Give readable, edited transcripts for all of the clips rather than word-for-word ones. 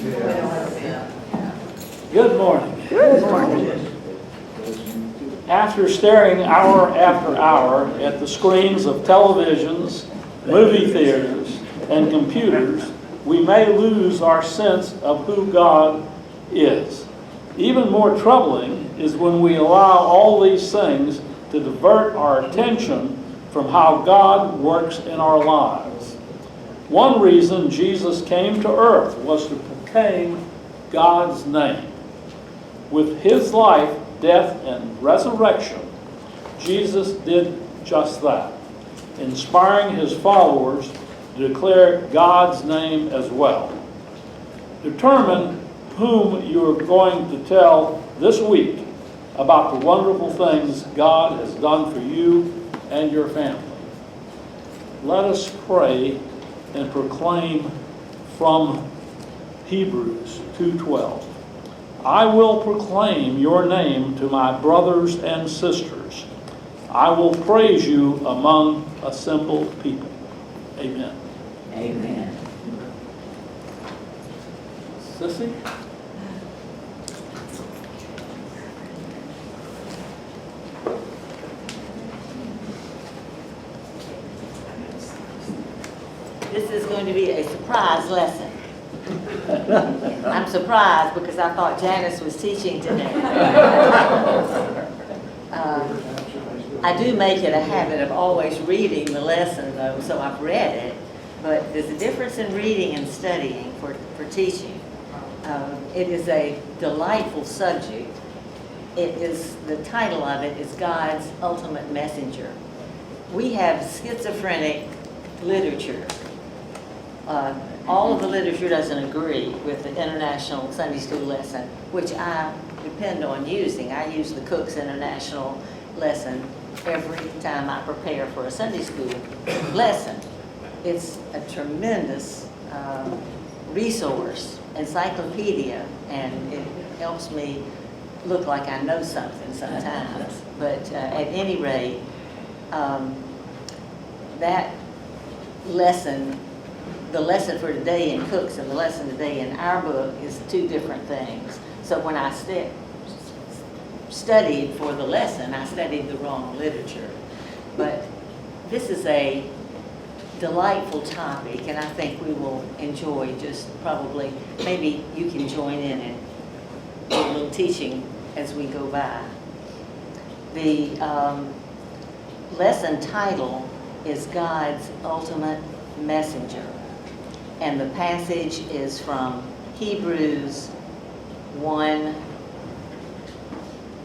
Good morning. Good morning. After staring hour after hour at the screens of televisions, movie theaters, and computers, we may lose our sense of who God is. Even more troubling is when we allow all these things to divert our attention from how God works in our lives. One reason Jesus came to earth was to proclaim God's name. With his life, death, and resurrection, Jesus did just that, inspiring his followers to declare God's name as well. Determine whom you are going to tell this week about the wonderful things God has done for you and your family. Let us pray and proclaim from Hebrews 2:12. I will proclaim your name to my brothers and sisters. I will praise you among assembled people. Amen. Amen. Sissy? This is going to be a surprise lesson. I'm surprised because I thought Janice was teaching today. I do make it a habit of always reading the lesson, though, so I've read it. But there's a difference in reading and studying for teaching. It is a delightful subject. The title of it is God's Ultimate Messenger. We have schizophrenic literature. All of the literature doesn't agree with the International Sunday School lesson, which I depend on using. I use the Cook's International lesson every time I prepare for a Sunday School lesson. It's a tremendous resource, encyclopedia, and it helps me look like I know something sometimes. But at any rate, that lesson, the lesson for today in Cook's and the lesson today in our book is two different things. So when I studied for the lesson, I studied the wrong literature. But this is a delightful topic, and I think we will enjoy just probably, maybe you can join in and do a little teaching as we go by. The lesson title is God's Ultimate Messenger. And the passage is from Hebrews 1 and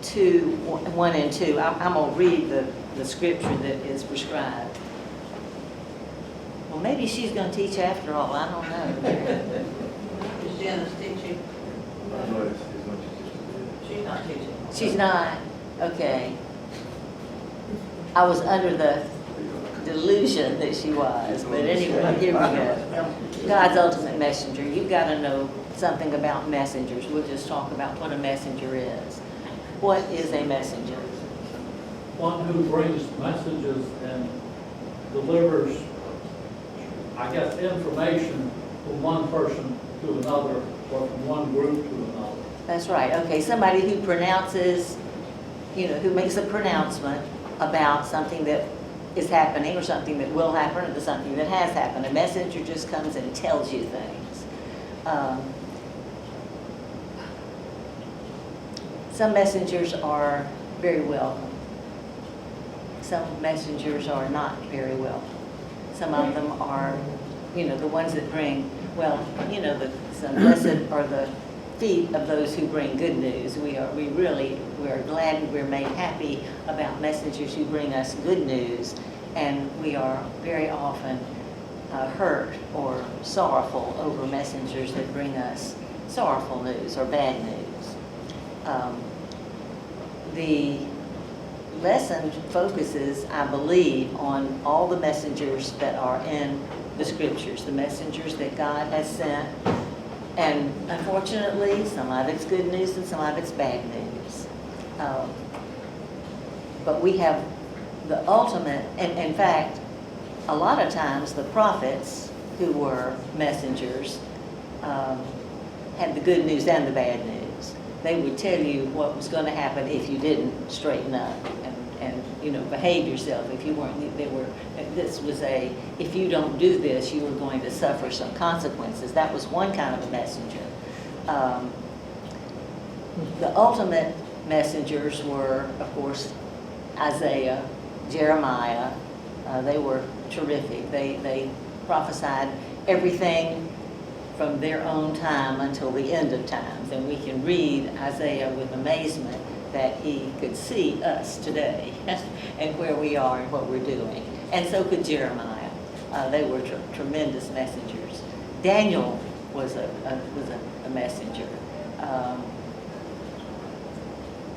2. I'm going to read the scripture that is prescribed. Well, maybe she's going to teach after all. I don't know. Is Janice teaching? She's not teaching. She's not? Okay. I was under the delusion that she was, but anyway, here we go. God's ultimate messenger. You've got to know something about messengers. We'll just talk about what a messenger is. What is a messenger? One who brings messages and delivers, I guess, information from one person to another or from one group to another. That's right. Okay, somebody who pronounces, who makes a pronouncement about something that is happening or something that will happen or something that has happened. A messenger just comes and tells you things. Some messengers are very welcome. Some messengers are not very welcome. Some of them are, the ones that bring, some blessed are the feet of those who bring good news. We are glad and we're made happy about messengers who bring us good news, and we are very often hurt or sorrowful over messengers that bring us sorrowful news or bad news. The lesson focuses, I believe, on all the messengers that are in the scriptures, the messengers that God has sent. And unfortunately, some of it's good news and some of it's bad news. But we have the ultimate, and in fact, a lot of times the prophets who were messengers had the good news and the bad news. They would tell you what was going to happen if you didn't straighten up and behave yourself. If you weren't, this was if you don't do this, you were going to suffer some consequences. That was one kind of a messenger. The ultimate messengers were, of course, Isaiah, Jeremiah. They were terrific. They prophesied everything from their own time until the end of times. And we can read Isaiah with amazement that he could see us today and where we are and what we're doing. And so could Jeremiah. They were tremendous messengers. Daniel was a messenger.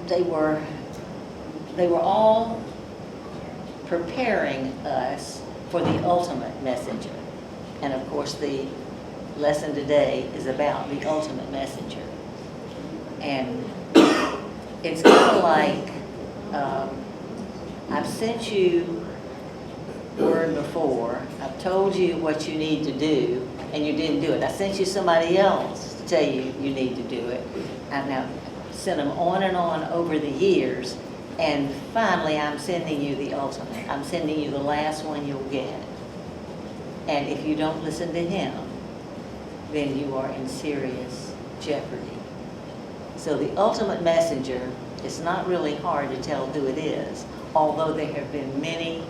They were all preparing us for the ultimate messenger. And of course, the lesson today is about the ultimate messenger. And it's kind of like, I've sent you word before, I've told you what you need to do, and you didn't do it. I sent you somebody else to tell you you need to do it. I've now sent them on and on over the years, and finally I'm sending you the ultimate. I'm sending you the last one you'll get. And if you don't listen to him, then you are in serious jeopardy. So the ultimate messenger, it's not really hard to tell who it is, although there have been many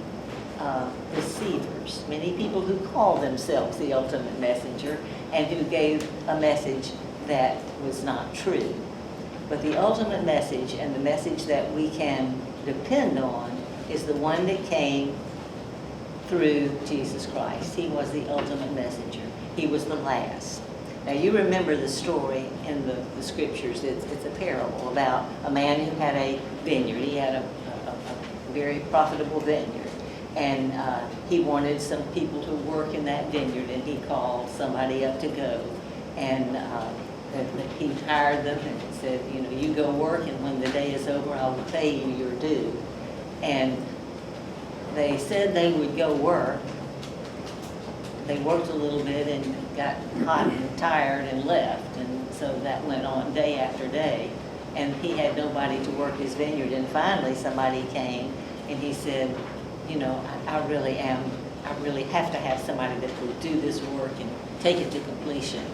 deceivers, many people who call themselves the ultimate messenger and who gave a message that was not true. But the ultimate message, and the message that we can depend on, is the one that came through Jesus Christ. He was the ultimate messenger. He was the last. Now you remember the story in the scriptures. It's a parable about a man who had a vineyard. He had a very profitable vineyard. And he wanted some people to work in that vineyard, and he called somebody up to go. And he hired them and said, you go work, and when the day is over, I will pay you your due. And they said they would go work. They worked a little bit and got hot and tired and left. And so that went on day after day. And he had nobody to work his vineyard. And finally somebody came and he said, I really have to have somebody that will do this work and take it to completion.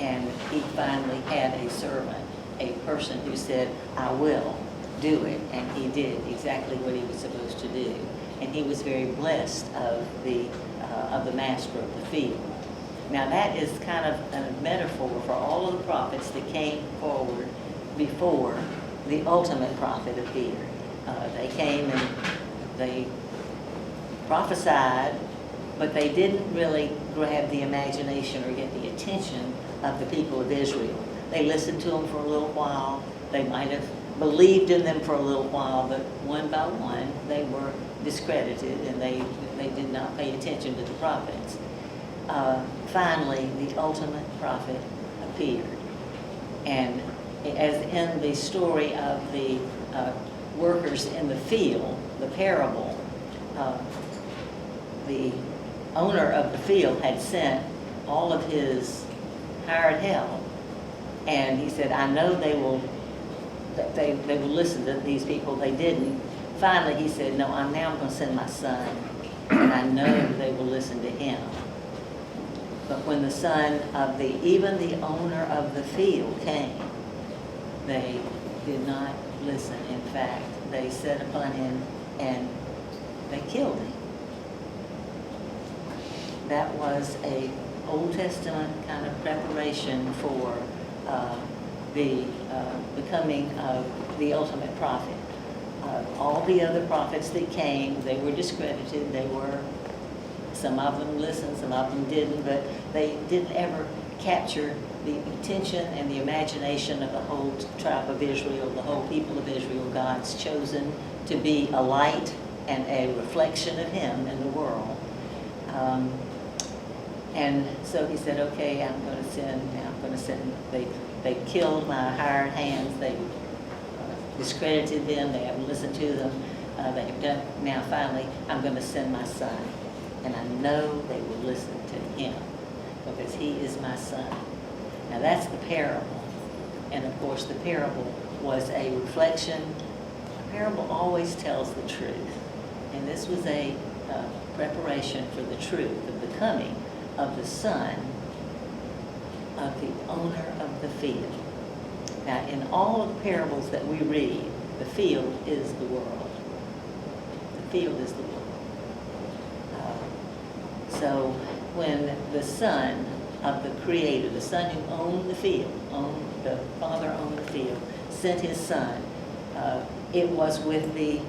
And he finally had a servant, a person who said, I will do it. And he did exactly what he was supposed to do. And he was very blessed of the master of the field. Now that is kind of a metaphor for all of the prophets that came forward before the ultimate prophet appeared. They came and they prophesied, but they didn't really grab the imagination or get the attention of the people of Israel. They listened to them for a little while. They might have believed in them for a little while, but one by one they were discredited, and they did not pay attention to the prophets. Finally, the ultimate prophet appeared. And as in the story of the workers in the field, the parable, the owner of the field had sent all of his hired help, and he said, I know they will listen to these people. They didn't. Finally, he said, no, I'm going to send my son, and I know they will listen to him. But when the son of even the owner of the field came, they did not listen. In fact, they set upon him and they killed him. That was a Old Testament kind of preparation for the becoming of the ultimate prophet. All the other prophets that came, they were discredited. Some of them listened, some of them didn't, but they didn't ever capture the attention and the imagination of the whole tribe of Israel, the whole people of Israel. God's chosen to be a light and a reflection of Him in the world. And so he said, okay, I'm going to send. They killed my hired hands. They discredited them. They haven't listened to them. They have done. Now, finally, I'm going to send my son. And I know they will listen to him because he is my son. Now that's the parable. And of course, the parable was a reflection. A parable always tells the truth. And this was a preparation for the truth of the coming of the son of the owner of the field. Now, in all of the parables that we read, the field is the world. The field is the world. So when the son of the creator, the son who owned the field, the father owned the field, sent his son, it was with the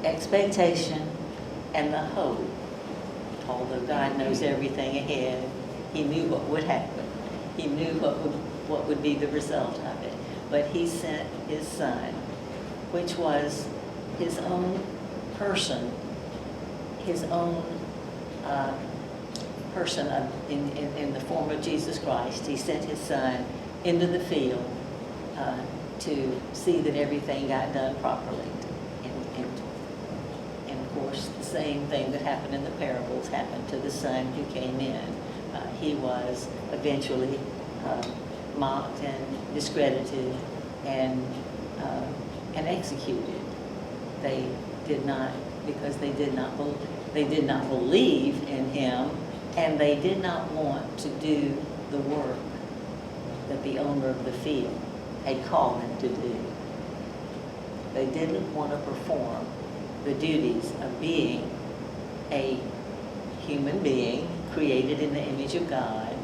expectation and the hope. Although God knows everything ahead, he knew what would happen. He knew what would be the result of it. But he sent his son, which was his own person, his own person in the form of Jesus Christ. He sent his son into the field to see that everything got done properly. And of course, the same thing that happened in the parables happened to the son who came in. He was eventually mocked and discredited and executed. They did not, because they did not believe in him, and they did not want to do the work that the owner of the field had called them to do. They didn't want to perform the duties of being a human being created in the image of God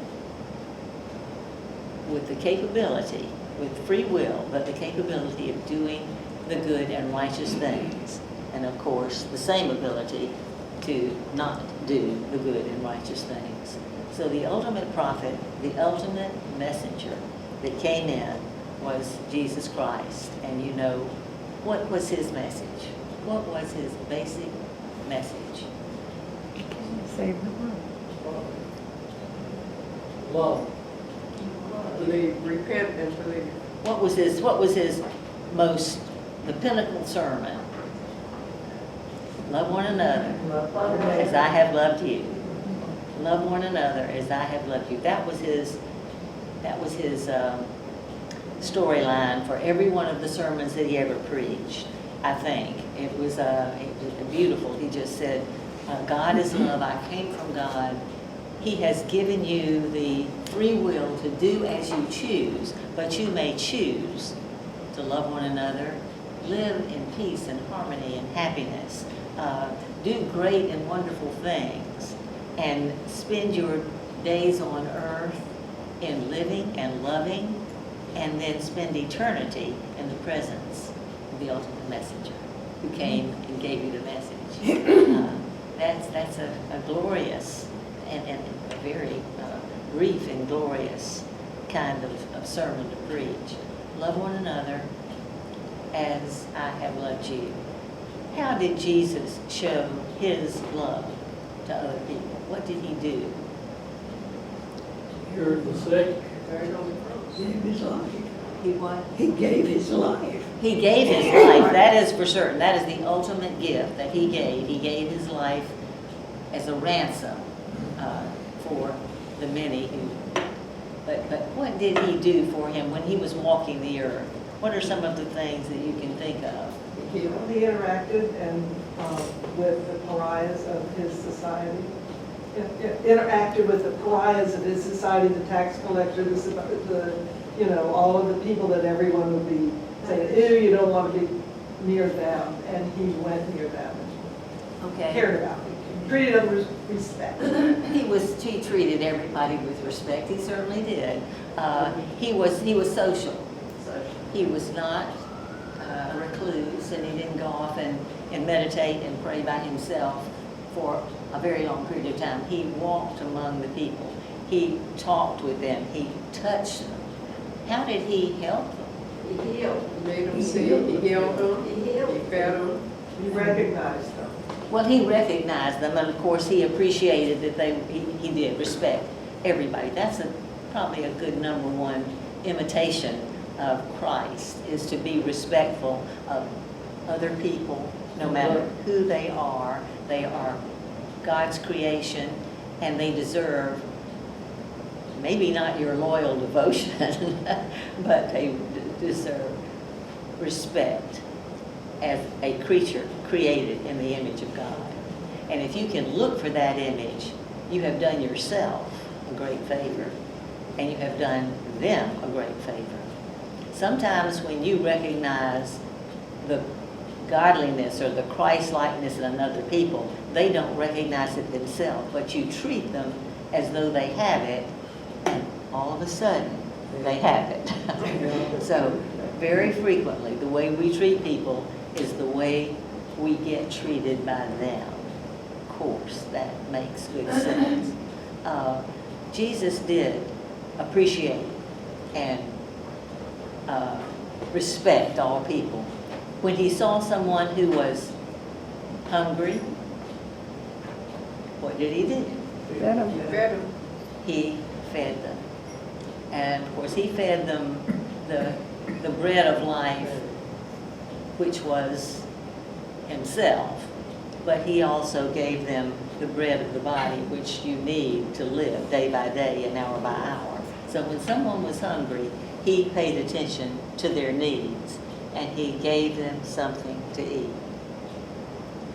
with the capability, with free will, but the capability of doing the good and righteous things. And of course, the same ability to not do the good and righteous things. So the ultimate prophet, the ultimate messenger that came in was Jesus Christ. And you know, what was his message? What was his basic message? Save the world. Love. Believe, repent and believe. What was his the pinnacle sermon? Love one another as I have loved you. Love one another as I have loved you. That was his storyline for every one of the sermons that he ever preached. I think it was beautiful. He just said, God is love. I came from God. He has given you the free will to do as you choose, but you may choose to love one another, live in peace and harmony and happiness, do great and wonderful things, and spend your days on earth in living and loving, and then spend eternity in the presence of the ultimate messenger who came and gave you the message. That's a glorious and a very brief and glorious kind of sermon to preach. Love one another as I have loved you. How did Jesus show his love to other people? What did he do? Cured the sick. Gave his life. He what? He gave his life. He gave his life. That is for certain. That is the ultimate gift that he gave. He gave his life as a ransom for the many who. But what did he do for him when he was walking the earth? What are some of the things that you can think of? He interacted and with the pariahs of his society. Interacted with the pariahs of his society, the tax collector, all of the people that everyone would be saying, ew, you don't want to be near them. And he went near them and Okay. cared about them, treated them with respect. He treated everybody with respect. He certainly did. He was social. He was not a recluse, and he didn't go off and meditate and pray by himself for a very long period of time. He walked among the people. He talked with them. He touched them. How did he help them? He healed. He made them see. He healed them. He fed them. He recognized them. Well, he recognized them, and of course he appreciated that he did respect everybody. That's probably a good number one imitation of Christ, is to be respectful of other people, no matter who they are. They are God's creation, and they deserve maybe not your loyal devotion, but they deserve respect as a creature created in the image of God. And if you can look for that image, you have done yourself a great favor, and you have done them a great favor. Sometimes when you recognize the godliness or the Christ-likeness in another people, they don't recognize it themselves, but you treat them as though they have it, and all of a sudden, they have it. So, very frequently, the way we treat people is the way we get treated by them. Of course, that makes good sense. Jesus did appreciate and respect all people. When he saw someone who was hungry, what did he do? Fed them. He fed them. And of course, he fed them the bread of life, which was himself. But he also gave them the bread of the body, which you need to live day by day and hour by hour. So when someone was hungry, he paid attention to their needs, and he gave them something to eat.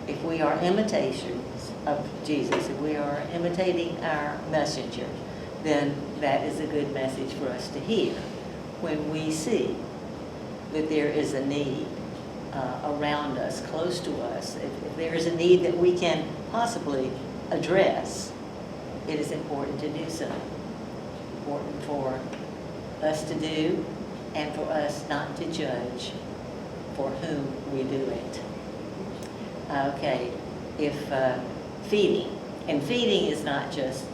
If we are imitations of Jesus, if we are imitating our messenger, then that is a good message for us to hear. When we see that there is a need around us, close to us, if there is a need that we can possibly address, it is important to do so. Important for us to do, and for us not to judge for whom we do it. Okay, if feeding, and feeding is not just,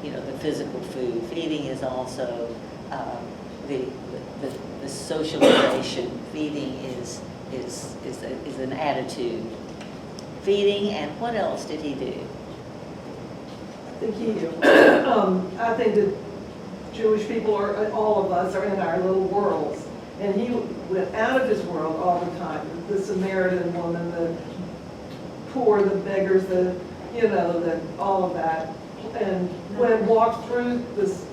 the physical food. Feeding is also the socialization. Feeding is an attitude. Feeding, and what else did he do? I think that Jewish people all of us are in our little worlds. And he went out of his world all the time. The Samaritan woman, the poor, the beggars, all of that. And when walked through this,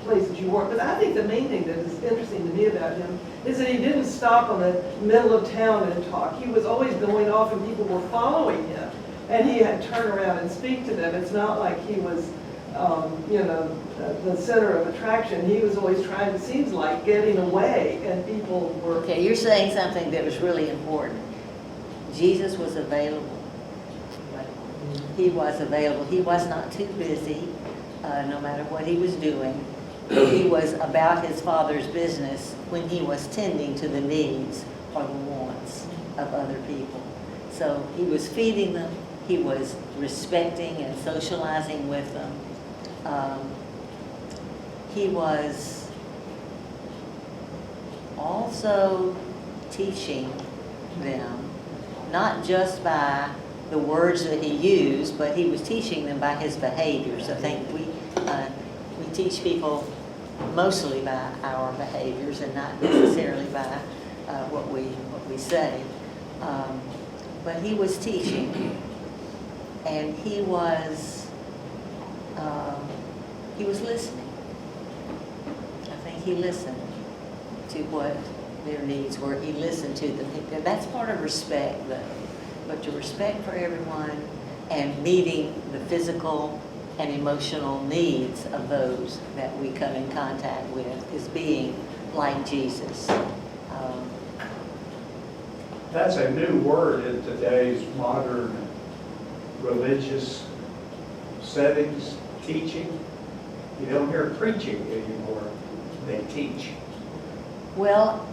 places you work. But I think the main thing that is interesting to me about him is that he didn't stop on the middle of town and talk. He was always going off and people were following him. And he had to turn around and speak to them. It's not like he was, the center of attraction. He was always trying, it seems like, getting away, and people were... Okay, you're saying something that was really important. Jesus was available. He was available. He was not too busy, no matter what he was doing. He was about his Father's business when he was tending to the needs or the wants of other people. So he was feeding them. He was respecting and socializing with them. He was also teaching them, not just by the words that he used, but he was teaching them by his behaviors. I think we teach people mostly by our behaviors and not necessarily by what we say. But he was teaching, and he was listening. I think he listened to what their needs were. He listened to them. That's part of respect, though. But to respect for everyone and meeting the physical and emotional needs of those that we come in contact with is being like Jesus. That's a new word in today's modern religious settings, teaching. You don't hear preaching anymore. They teach. Well,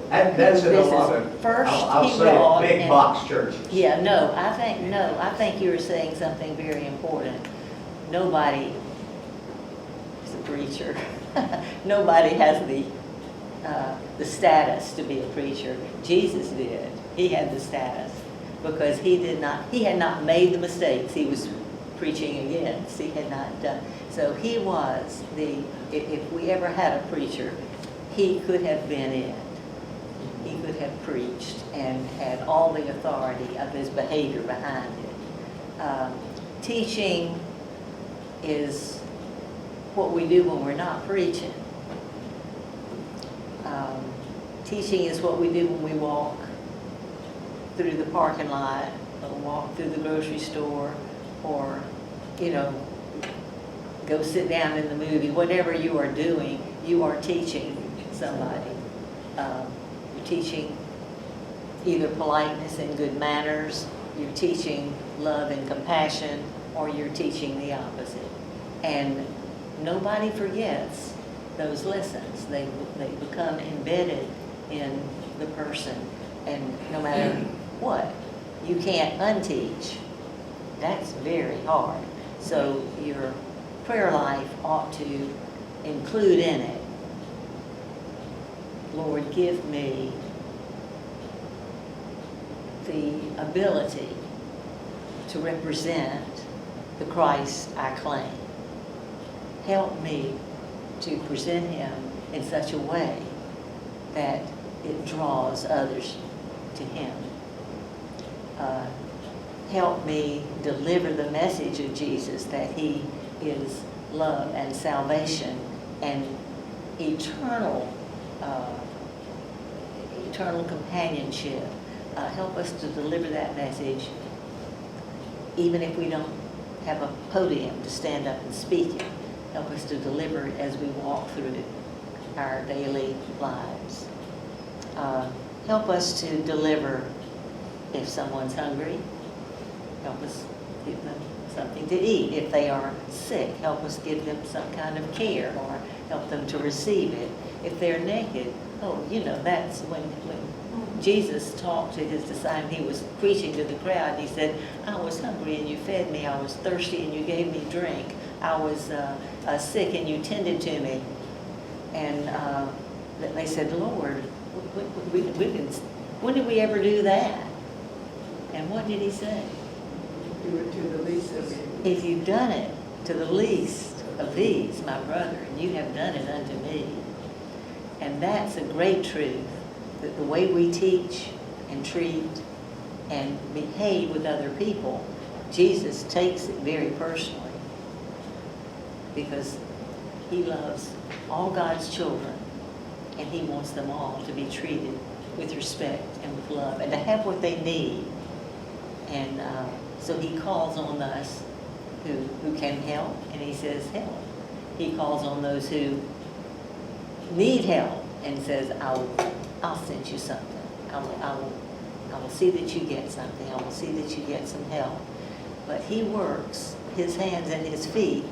That's in a lot of, first I'll he say, brought big in- box churches. Yeah, I think you were saying something very important. Nobody is a preacher. Nobody has the status to be a preacher. Jesus did. He had the status because he had not made the mistakes he was preaching against. He had not done. So he was if we ever had a preacher, he could have been it. He could have preached and had all the authority of his behavior behind it. Teaching is what we do when we're not preaching. Teaching is what we do when we walk through the parking lot, or walk through the grocery store, or, go sit down in the movie. Whatever you are doing, you are teaching somebody. You're teaching either politeness and good manners, you're teaching love and compassion, or you're teaching the opposite. And nobody forgets those lessons. They become embedded in the person. And no matter what, you can't unteach. That's very hard. So your prayer life ought to include in it, Lord, give me the ability to represent the Christ I claim. Help me to present him in such a way that it draws others to him. Help me deliver the message of Jesus, that he is love and salvation and eternal companionship. Help us to deliver that message even if we don't have a podium to stand up and speak it. Help us to deliver it as we walk through our daily lives. Help us to deliver if someone's hungry. Help us give them something to eat. If they are sick, help us give them some kind of care or help them to receive it. If they're naked, that's when Jesus talked to his disciples. He was preaching to the crowd. He said, I was hungry and you fed me. I was thirsty and you gave me drink. I was sick and you tended to me. And they said, Lord, when did we ever do that? And what did he say? Do it to the least of it. If you've done it to the least of these, my brethren, you have done it unto me. And that's a great truth, that the way we teach and treat and behave with other people, Jesus takes it very personally, because he loves all God's children and he wants them all to be treated with respect and with love and to have what they need. And so he calls on us who can help, and he says help. He calls on those who need help and says, I'll send you something. I will see that you get something. I will see that you get some help. But he works, his hands and his feet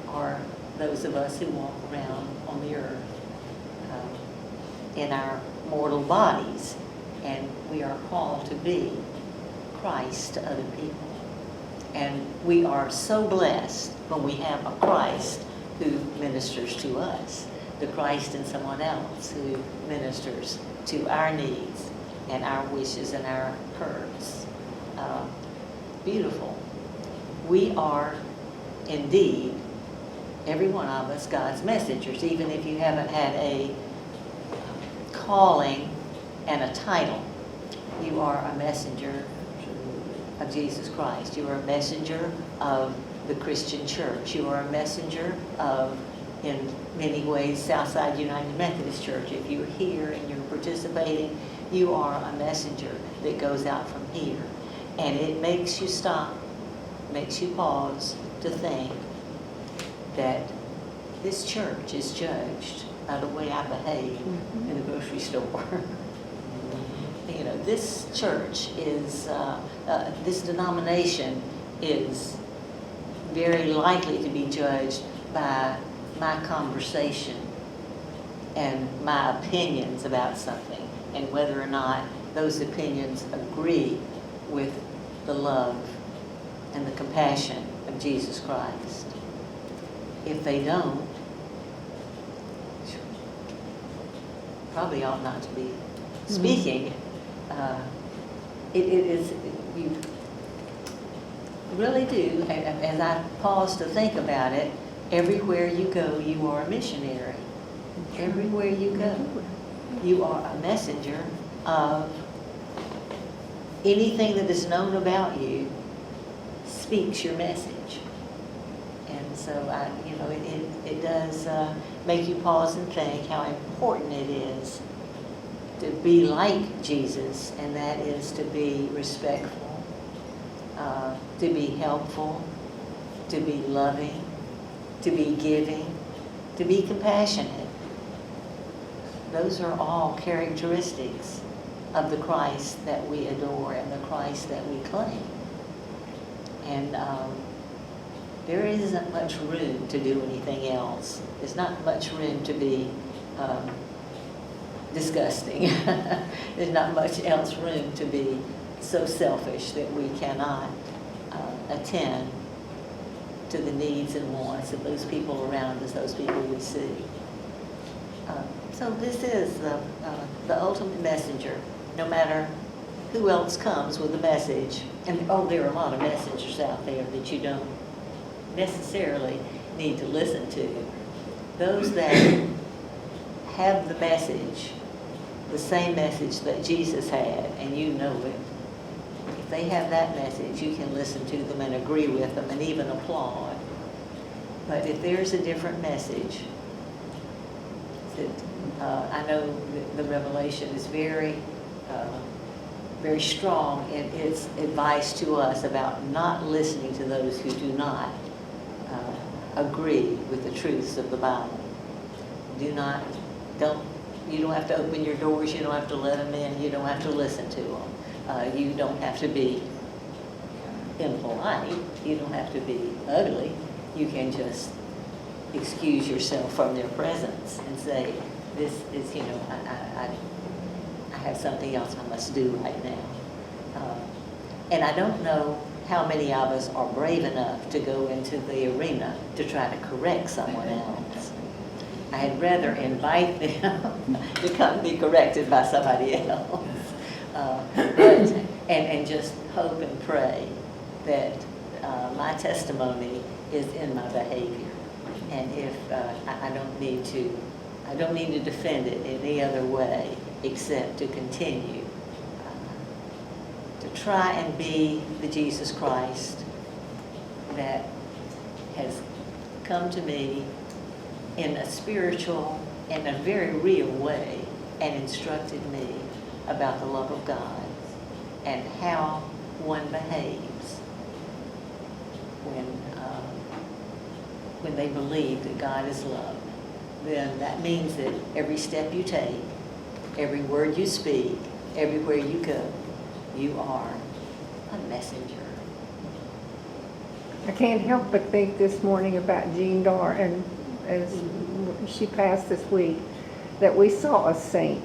are those of us who walk around on the earth in our mortal bodies, and we are called to be Christ to other people. And we are so blessed when we have a Christ who ministers to us, the Christ in someone else who ministers to our needs and our wishes and our hurts. Beautiful. We are indeed, every one of us, God's messengers, even if you haven't had a calling and a title. You are a messenger of Jesus Christ. You are a messenger of the Christian church. You are a messenger of, in many ways, Southside United Methodist Church. If you're here and you're participating, you are a messenger that goes out from here. And it makes you stop, makes you pause to think that this church is judged by the way I behave in the grocery store. This church is, this denomination is very likely to be judged by my conversation and my opinions about something, and whether or not those opinions agree with the love and the compassion of Jesus Christ. If they don't, probably ought not to be speaking. You really do, as I pause to think about it, everywhere you go, you are a missionary. Everywhere you go, you are a messenger of anything that is known about you speaks your message. And so, it does make you pause and think how important it is to be like Jesus, and that is to be respectful, to be helpful, to be loving, to be giving, to be compassionate. Those are all characteristics of the Christ that we adore and the Christ that we claim. And there isn't much room to do anything else. There's not much room to be disgusting. There's not much else room to be so selfish that we cannot attend to the needs and wants of those people around us, those people we see. So this is the ultimate messenger, no matter who else comes with a message. And there are a lot of messengers out there that you don't necessarily need to listen to. Those that have the message, the same message that Jesus had, and you know it, if they have that message, you can listen to them and agree with them and even applaud. But if there's a different message, I know the revelation is very strong in its advice to us about not listening to those who do not agree with the truths of the Bible. You don't have to open your doors, you don't have to let them in, you don't have to listen to them. You don't have to be impolite, you don't have to be ugly. You can just excuse yourself from their presence and say, this is, I have something else I must do right now. And I don't know how many of us are brave enough to go into the arena to try to correct someone else. I'd rather invite them to come be corrected by somebody else. And just hope and pray that my testimony is in my behavior. And if I don't need to defend it any other way except to continue to try and be the Jesus Christ that has come to me in a spiritual and a very real way and instructed me about the love of God and how one behaves when they believe that God is love. Then that means that every step you take, every word you speak, everywhere you go, you are a messenger. I can't help but think this morning about Jean Darr, and as she passed this week, that we saw a saint.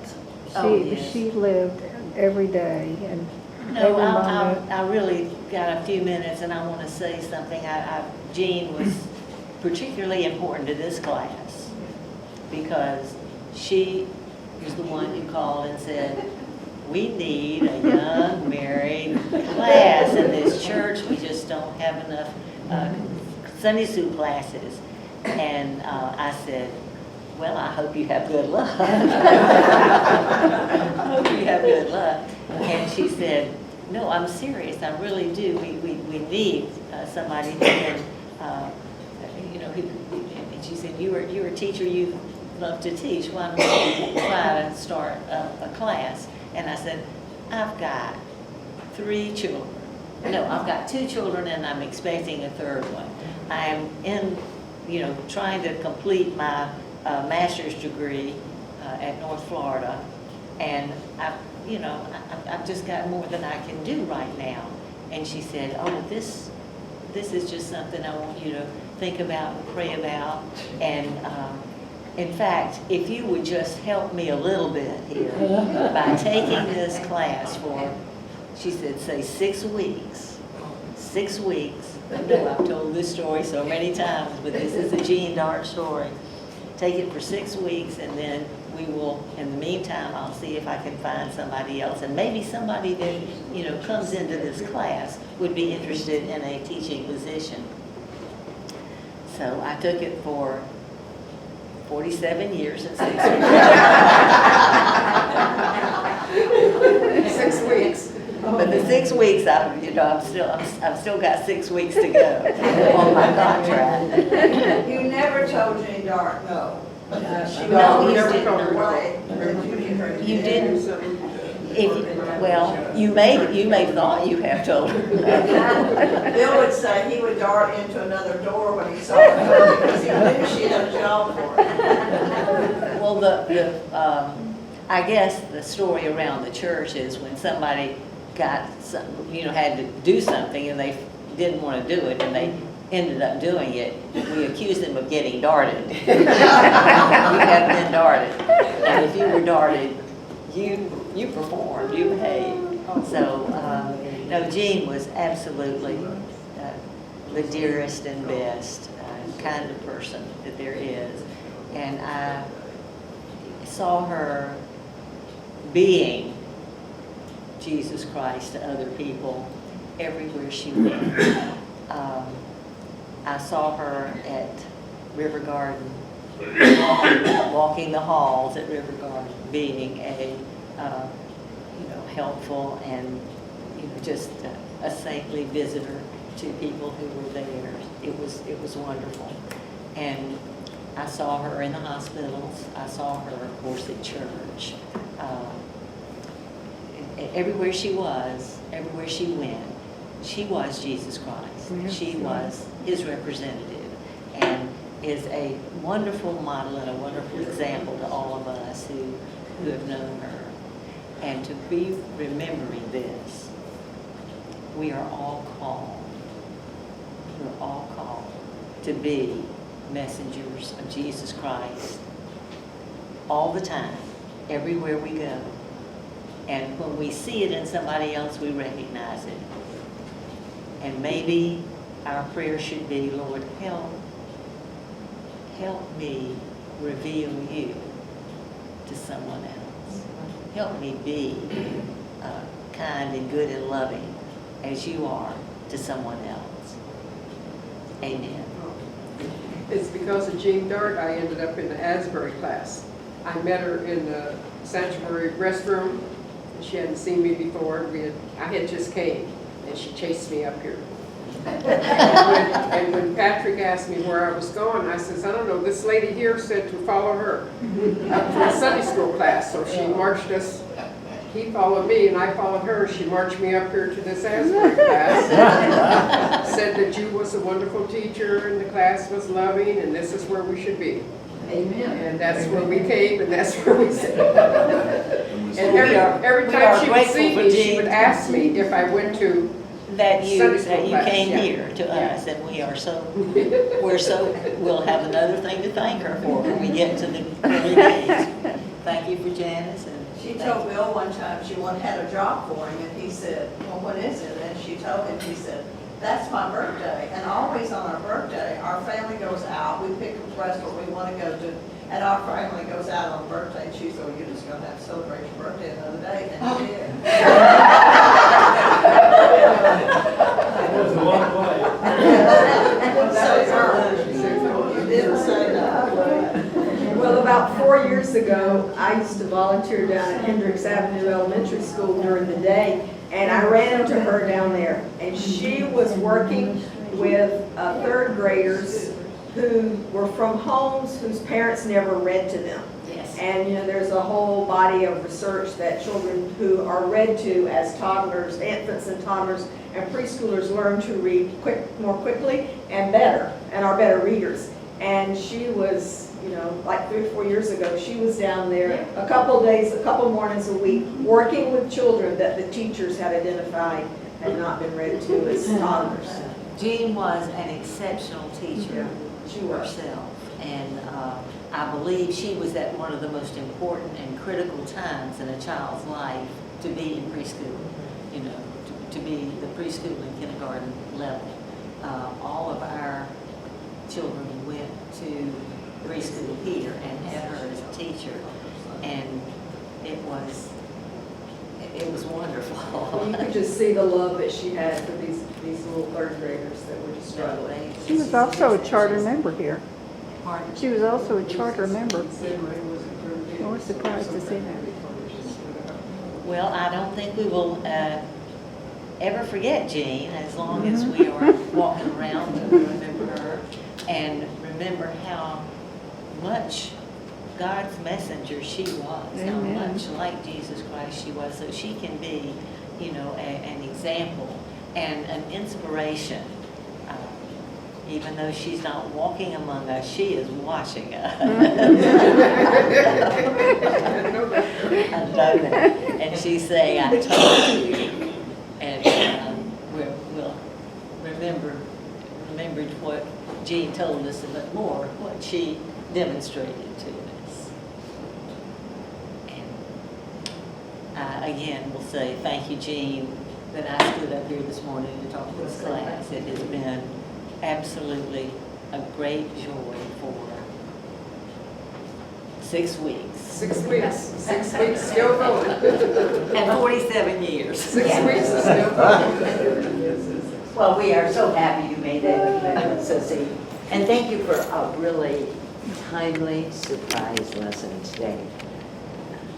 She lived every day and every moment. I really got a few minutes, and I want to say something. Jean was particularly important to this class because she was the one who called and said, we need a young married class in this church. We just don't have enough Sunday school classes. And I said, well, I hope you have good luck. I hope you have good luck. And she said, no, I'm serious. I really do. We need somebody who can, and she said, you're a teacher, you love to teach. Why don't you try to start a class? And I said, I've got 3 children. No, I've got 2 children and I'm expecting a third one. I'm trying to complete my master's degree at North Florida. And I've just got more than I can do right now. And she said, oh, this is just something I want you to think about and pray about. And in fact, if you would just help me a little bit here by taking this class for, she said, say 6 weeks. 6 weeks. I know I've told this story so many times, but this is a Jean Darr story. Take it for 6 weeks, and then we will, in the meantime, I'll see if I can find somebody else. And maybe somebody that, comes into this class would be interested in a teaching position. So I took it for 47 years and 6 weeks. 6 weeks. But the 6 weeks, I've still got 6 weeks to go on my contract. You never told Jane Dart no. She No, was you never didn't. told her way. You didn't. Well, you may thought you have told her. Bill would say he would dart into another door when he saw her because he knew she had a job for him. Well, I guess the story around the church is when somebody got some, had to do something and they didn't want to do it and they ended up doing it, we accused them of getting darted. You have been darted. And if you were darted, you performed, you behaved. So, no, Jean was absolutely the dearest and best kind of person that there is. And I saw her being Jesus Christ to other people everywhere she went. I saw her at River Garden, walking the halls at River Garden, being a helpful and just a saintly visitor to people who were there. It was wonderful. And I saw her in the hospitals. I saw her, of course, at church. Everywhere she was, everywhere she went, she was Jesus Christ. Yes, She right. was his representative and is a wonderful model and a wonderful example to all of us who have known her. And to be remembering this, we are all called. We're all called to be messengers of Jesus Christ all the time, everywhere we go. And when we see it in somebody else, we recognize it. And maybe our prayer should be, Lord, help me reveal you to someone else. Help me be kind and good and loving as you are to someone else. Amen. It's because of Jean Dart I ended up in the Asbury class. I met her in the sanctuary restroom. She hadn't seen me before. I had just came, and she chased me up here. And when Patrick asked me where I was going, I says, I don't know, this lady here said to follow her up to a Sunday school class. So she marched us, he followed me and I followed her. She marched me up here to this Asbury class. Said that you was a wonderful teacher and the class was loving and this is where we should be. Amen. And that's where we came and that's where we sat. And every We time are she would grateful see for me, she Jean. would ask me if I went to That you Sunday school class, came yeah. here to us, and we'll have another thing to thank her for when we get to the early days. Thank you for Janice and. She told Bill one time she had a job for him, and he said, well, what is it? And she told him, he said, that's my birthday. And always on our birthday, our family goes out, we pick a restaurant we want to go to, and our family goes out on birthday. And she said, well, you're just going to have to celebrate your birthday another day. And he did. That was the one way. You didn't say that. Well, about 4 years ago, I used to volunteer down at Hendricks Avenue Elementary School during the day, and I ran into her down there. And she was working with third graders who were from homes whose parents never read to them. Yes. And, there's a whole body of research that children who are read to as toddlers, infants and toddlers, and preschoolers learn to read more quickly and better, and are better readers. And she was, like 3 or 4 years ago, she was down there a couple mornings a week, working with children that the teachers had identified had not been read to as toddlers. Jean was an exceptional teacher She was. herself, and I believe she was at one of the most important and critical times in a child's life to be in preschool, to be the preschool and kindergarten level. All of our children went to preschool here and had her as a teacher, and it was wonderful. You could just see the love that she had for these little third graders that were just struggling. She was also a charter member here. Pardon? She was also a charter member. I was surprised to see that. Well, I don't think we will ever forget Jean as long as we are walking around to remember her and remember how much God's messenger she was, how Amen. much like Jesus Christ she was, so she can be, an example and an inspiration. Even though she's not walking among us, she is watching us. I know that. And she's saying, I told you. And we'll remembered what Jean told us, but more what she demonstrated to us. And again, we'll say thank you, Jean, that I stood up here this morning to talk to this class. It has been absolutely a great joy for 6 weeks. 6 weeks, 6 weeks, still going. And 47 years. 6 weeks is still going. Well, we are so happy you made that commitment, Sissy. And thank you for a really timely surprise lesson today.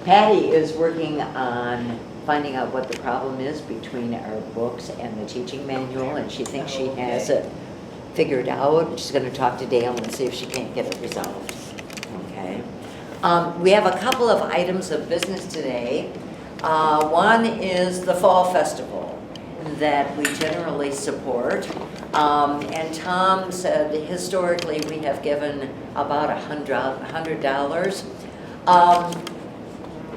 Patty is working on finding out what the problem is between our books and the teaching manual, and she thinks she has it figured out. She's going to talk to Dale and see if she can't get it resolved. Okay. We have a couple of items of business today. One is the Fall Festival that we generally support. And Tom said historically we have given about $100.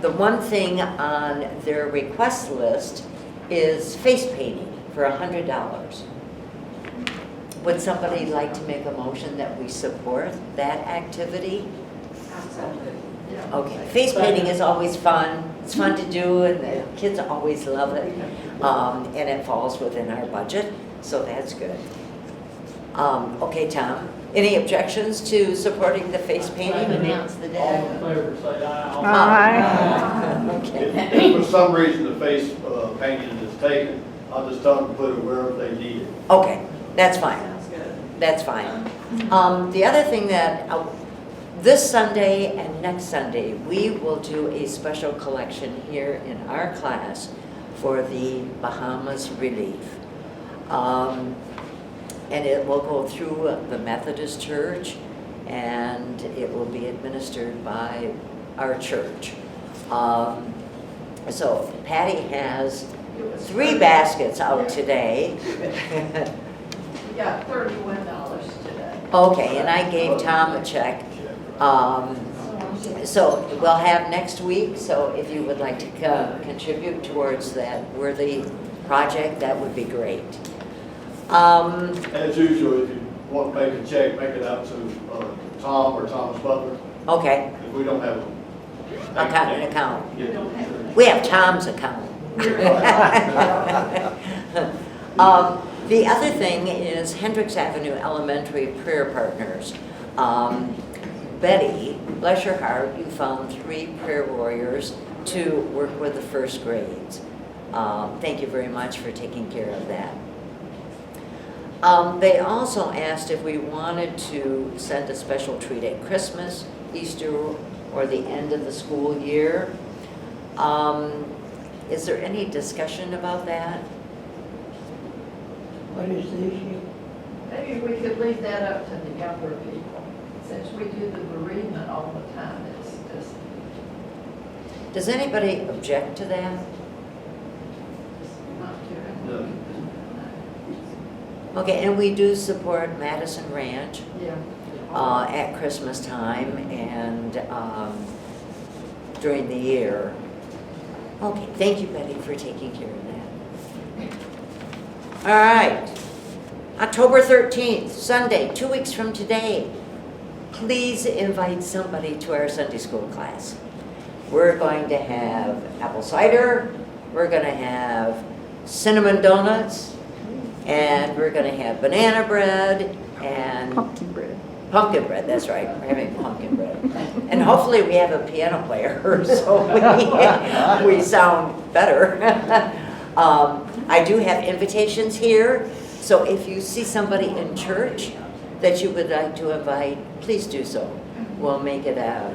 The one thing on their request list is face painting for $100. Would somebody like to make a motion that we support that activity? Okay, face painting is always fun. It's fun to do, and the kids always love it. And it falls within our budget, so that's good. Okay, Tom, any objections to supporting the face painting? Announce the All in day. favor, say aye. Aye. Okay. If for some reason the face painting is taken, I'll just tell them to put it wherever they need it. Okay, that's fine. Sounds good. That's fine. The other thing that, this Sunday and next Sunday, we will do a special collection here in our class for the Bahamas Relief. And it will go through the Methodist Church, and it will be administered by our church. So Patty has 3 baskets out today. We got $31 today. Okay, and I gave Tom a check. So we'll have next week, so if you would like to contribute towards that worthy project, that would be great. As usual, if you want to make a check, make it out to Tom or Thomas Butler, Okay, if we don't have an account. Yeah. We have Tom's account. The other thing is Hendricks Avenue Elementary Prayer Partners. Betty, bless your heart, you found 3 prayer warriors to work with the first grades. Thank you very much for taking care of that. They also asked if we wanted to send a special treat at Christmas, Easter, or the end of the school year. Is there any discussion about that? What is the issue? Maybe we could leave that up to the younger people, since we do the bereavement all the time. It's just Does anybody object to that? not too. No. Okay, and we do support Madison Ranch Yeah. at Christmas time and during the year. Okay, thank you, Betty, for taking care of that. All right, October 13th, Sunday, 2 weeks from today. Please invite somebody to our Sunday school class. We're going to have apple cider, we're going to have cinnamon donuts, and we're going to have banana bread and Pumpkin bread. pumpkin bread, that's right, we're having pumpkin bread. And hopefully we have a piano player, so we sound better. I do have invitations here, so if you see somebody in church that you would like to invite, please do so. we'll make it out.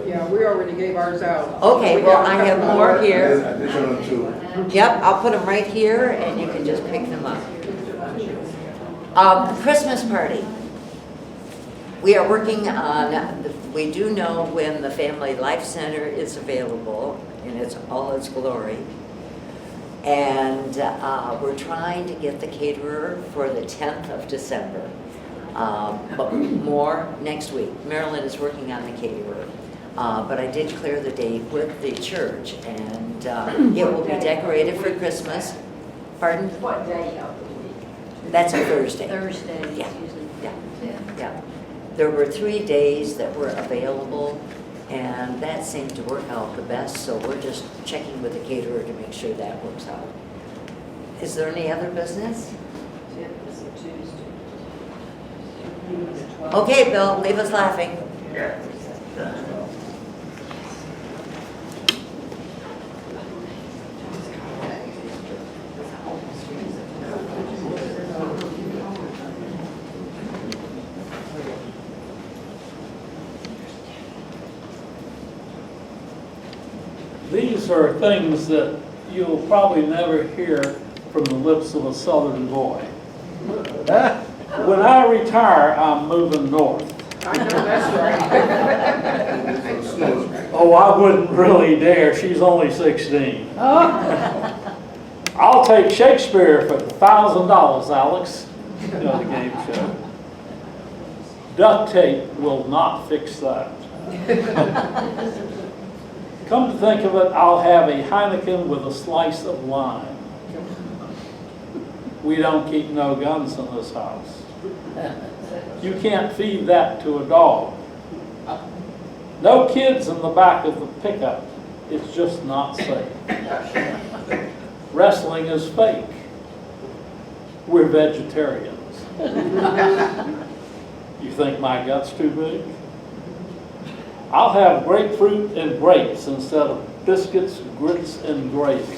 Yeah, we already gave ours out. Okay, We well, got I have a couple more here. Additional two. Yep, I'll put them right here and you can just pick them up. Christmas party. We are working on, we do know when the Family Life Center is available in all its glory. And we're trying to get the caterer for the 10th of December. But more next week. Marilyn is working on the caterer. But I did clear the date with the church, and it will be decorated for Christmas. Pardon? What day of the week? That's a Thursday. Thursday is Yeah. usually. Yeah. There were 3 days that were available, and that seemed to work out the best, so we're just checking with the caterer to make sure that works out. Is there any other business? Okay, Bill, leave us laughing. These are things that you'll probably never hear from the lips of a southern boy. When I retire, I'm moving north. I know that's right. Oh, I wouldn't really dare. She's only 16. I'll take Shakespeare for $1,000, Alex. You know, the game show. Duct tape will not fix that. Come to think of it, I'll have a Heineken with a slice of lime. We don't keep no guns in this house. You can't feed that to a dog. No kids in the back of the pickup. It's just not safe. Wrestling is fake. We're vegetarians. You think my gut's too big? I'll have grapefruit and grapes instead of biscuits, grits, and gravy.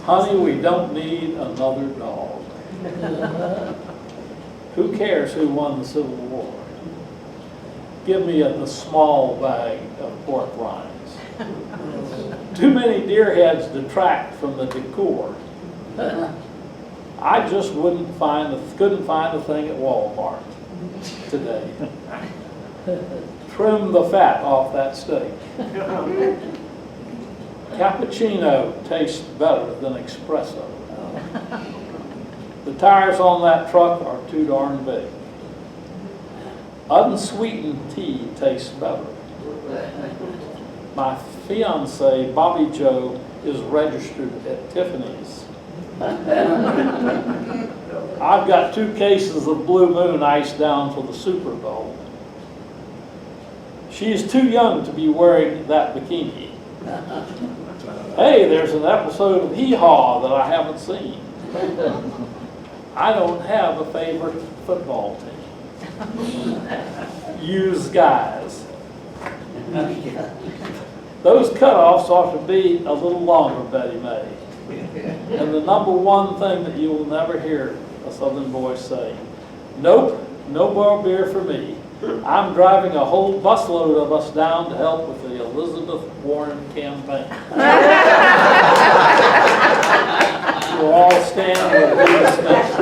Honey, we don't need another dog. Who cares who won the Civil War? Give me the small bag of pork rinds. Too many deer heads detract from the decor. I just couldn't find a thing at Walmart today. Trim the fat off that steak. Cappuccino tastes better than espresso. The tires on that truck are too darn big. Unsweetened tea tastes better. My fiance, Bobby Joe, is registered at Tiffany's. I've got 2 cases of Blue Moon iced down for the Super Bowl. She's too young to be wearing that bikini. Hey, there's an episode of Hee Haw that I haven't seen. I don't have a favorite football team. Use guys. Those cutoffs ought to be a little longer, Betty May. And the number one thing that you will never hear a southern boy say, nope, no more beer for me. I'm driving a whole busload of us down to help with the Elizabeth Warren campaign. We'll all stand with these next.